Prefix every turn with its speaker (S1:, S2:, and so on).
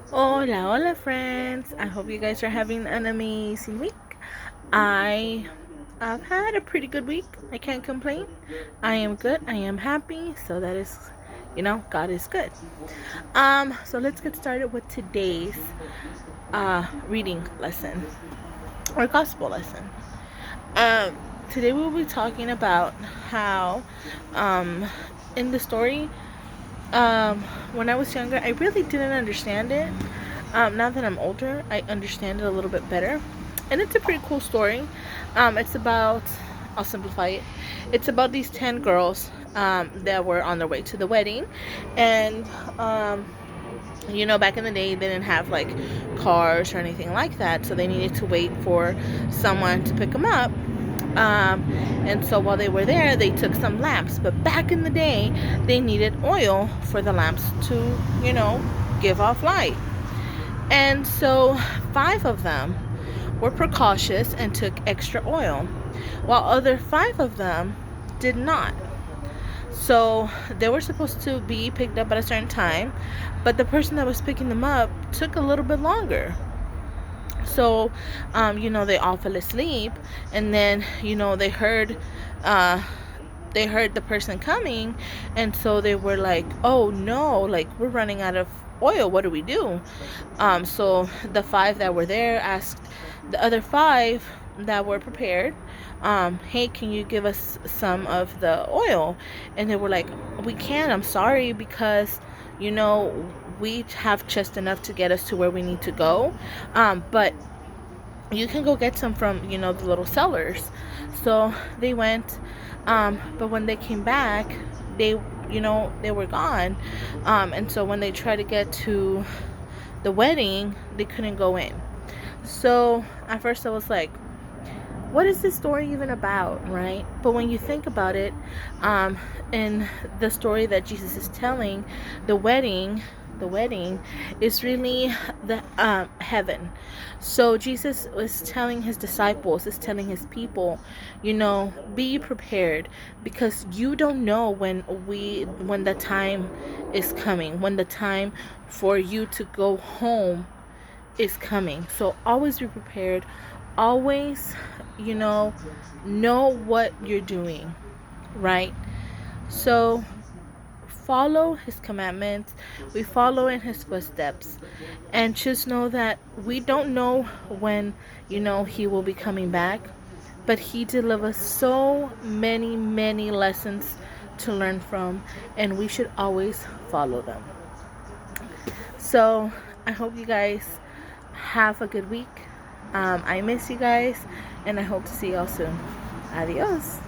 S1: Hola, hola, friends. I hope you guys are having an amazing week. I I've had a pretty good week. I can't complain. I am good. I am happy. So that is, God is good. So let's get started with today's reading lesson or gospel lesson. Today we'll be talking about how in the story when I was younger, I really didn't understand it. Now that I'm older, I understand it a little bit better. And it's a pretty cool story. It's about, I'll simplify it. It's about these 10 girls that were on their way to the wedding. And, back in the day, they didn't have like cars or anything like that. So they needed to wait for someone to pick them up. And so while they were there, they took some lamps. But back in the day, they needed oil for the lamps to, give off light. And so 5 of them were precautious and took extra oil, while other 5 of them did not. So they were supposed to be picked up at a certain time, but the person that was picking them up took a little bit longer. So, they all fell asleep, and then, they heard the person coming, and so they were like, "Oh no! Like we're running out of oil. What do we do?" So the 5 that were there asked the other 5 that were prepared, "Hey, can you give us some of the oil?" And they were like, "We can't. I'm sorry, because you know we have just enough to get us to where we need to go, but you can go get some from the little sellers." So they went, but when they came back, they were gone, and so when they tried to get to the wedding, they couldn't go in. So at first I was like, what is this story even about, right? But when you think about it, in the story that Jesus is telling, the wedding is really the heaven. So Jesus was telling his disciples, is telling his people, be prepared, because you don't know when the time is coming, when the time for you to go home is coming. So always be prepared. Always, know what you're doing, right? So follow his commandments. We follow in his footsteps. And just know that we don't know when, he will be coming back. But he delivers so many, many lessons to learn from. And we should always follow them. So I hope you guys have a good week. I miss you guys, and I hope to see y'all soon. Adios.